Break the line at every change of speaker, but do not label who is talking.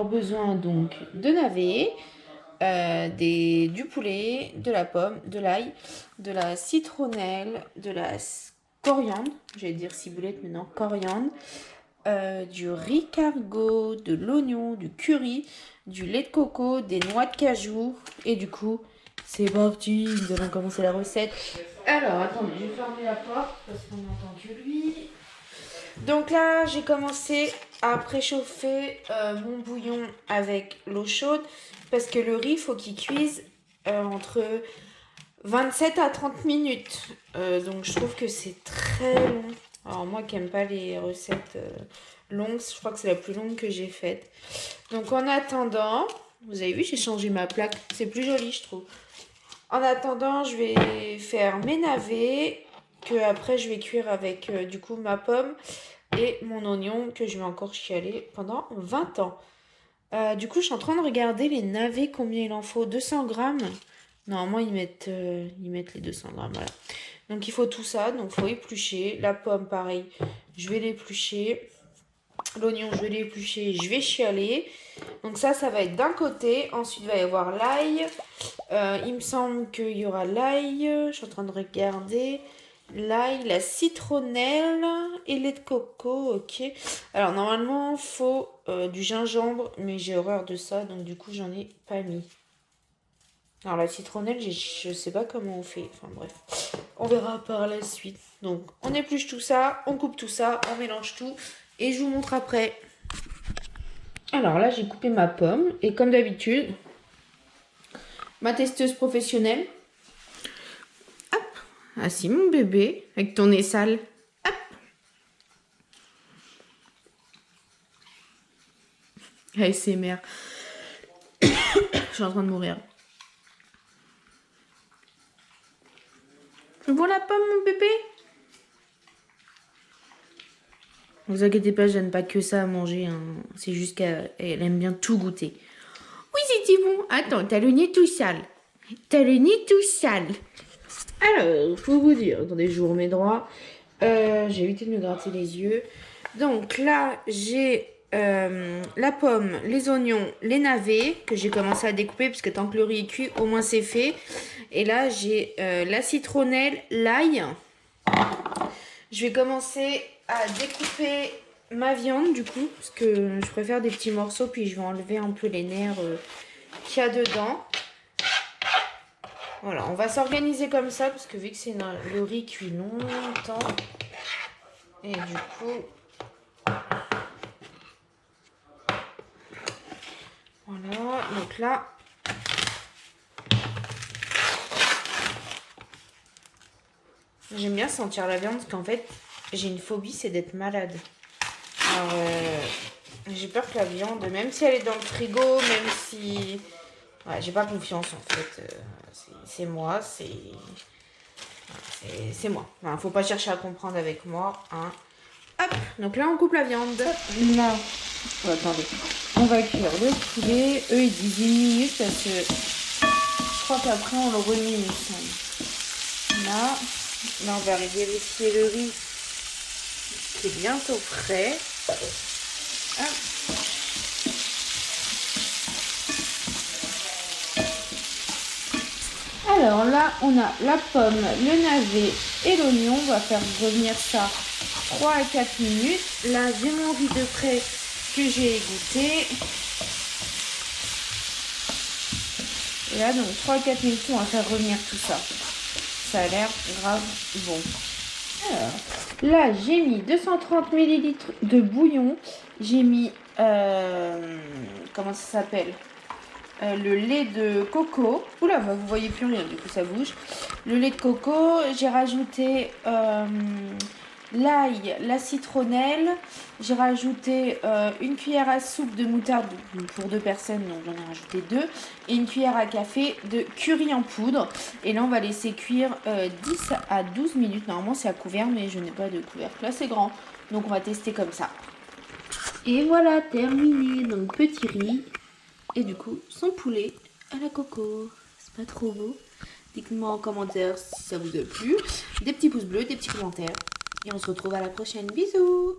avoir besoin donc de navets, du poulet, de la pomme, de l'ail, de la citronnelle, de la coriandre, j'allais dire ciboulette mais non, coriandre, du riz cargot, de l'oignon, du curry, du lait de coco, des noix de cajou. Et du coup, c'est parti, nous allons commencer la recette. Alors, attendez, je vais fermer la porte parce qu'on n'entend que lui. Donc là, j'ai commencé à préchauffer mon bouillon avec l'eau chaude parce que le riz, faut qu'il cuise entre 27 à 30 minutes. Donc je trouve que c'est très long. Alors moi qui n'aime pas les recettes longues, je crois que c'est la plus longue que j'ai faite. Donc en attendant, vous avez vu, j'ai changé ma plaque. C'est plus joli, je trouve. En attendant, je vais faire mes navets que après je vais cuire avec du coup ma pomme et mon oignon que je vais encore chialer pendant 20 ans. Du coup, je suis en train de regarder les navets, combien il en faut. 200 grammes. Normalement, ils mettent les 200 grammes, voilà. Donc, il faut tout ça. Donc, il faut éplucher. La pomme, pareil, je vais l'éplucher. L'oignon, je vais l'éplucher. Je vais chialer. Donc, ça va être d'un côté. Ensuite, il va y avoir l'ail. Il me semble qu'il y aura l'ail. Je suis en train de regarder. L'ail, la citronnelle et lait de coco, ok. Alors, normalement, il faut du gingembre, mais j'ai horreur de ça. Donc, du coup, j'en ai pas mis. Alors la citronnelle, je sais pas comment on fait. Enfin bref, on verra par la suite. Donc on épluche tout ça, on coupe tout ça, on mélange tout et je vous montre après. Alors là, j'ai coupé ma pomme et comme d'habitude, ma testeuse professionnelle. Hop, assis mon bébé avec ton nez sale. Hop. ASMR. Je suis en train de mourir. Bon la pomme, mon bébé? Ne vous inquiétez pas, je n'aime pas que ça à manger. Hein. C'est juste qu'elle aime bien tout goûter. Oui, c'était bon. Attends, t'as le nez tout sale. T'as le nez tout sale. Alors, faut vous dire. Attendez, je vous remets droit. J'ai évité de me gratter les yeux. Donc là, j'ai la pomme, les oignons, les navets que j'ai commencé à découper parce que tant que le riz est cuit, au moins c'est fait. Et là, j'ai la citronnelle, l'ail. Je vais commencer à découper ma viande du coup, parce que je préfère des petits morceaux, puis je vais enlever un peu les nerfs qu'il y a dedans. Voilà, on va s'organiser comme ça, parce que vu que c'est le riz cuit longtemps, et du coup, voilà, donc là, j'aime bien sentir la viande, parce qu'en fait, j'ai une phobie, c'est d'être malade. Alors, j'ai peur que la viande, même si elle est dans le frigo, même si... Ouais, j'ai pas confiance en fait. C'est moi, c'est moi. Enfin, faut pas chercher à comprendre avec moi. Hein. Hop, donc là on coupe la viande. Là, oh, attendez. On va cuire le poulet. Eux ils disent 10 minutes parce que je crois qu'après on le remet, il me semble. Là, on va vérifier le riz qui est bientôt prêt. Hop. Alors là, on a la pomme, le navet et l'oignon. On va faire revenir ça 3 à 4 minutes. Là, j'ai mon riz de près que j'ai égoutté. Et là, donc 3 à 4 minutes, on va faire revenir tout ça. Ça a l'air grave bon. Alors, là, j'ai mis 230 ml de bouillon. J'ai mis, comment ça s'appelle ? Le lait de coco. Oula, vous voyez plus rien, du coup ça bouge. Le lait de coco, j'ai rajouté l'ail, la citronnelle. J'ai rajouté une cuillère à soupe de moutarde pour 2 personnes, donc j'en ai rajouté 2. Et une cuillère à café de curry en poudre. Et là, on va laisser cuire 10 à 12 minutes. Normalement, c'est à couvert, mais je n'ai pas de couvercle assez grand. Donc, on va tester comme ça. Et voilà, terminé. Donc, petit riz. Et du coup, son poulet à la coco. C'est pas trop beau? Dites-moi en commentaire si ça vous a plu. Des petits pouces bleus, des petits commentaires. Et on se retrouve à la prochaine. Bisous!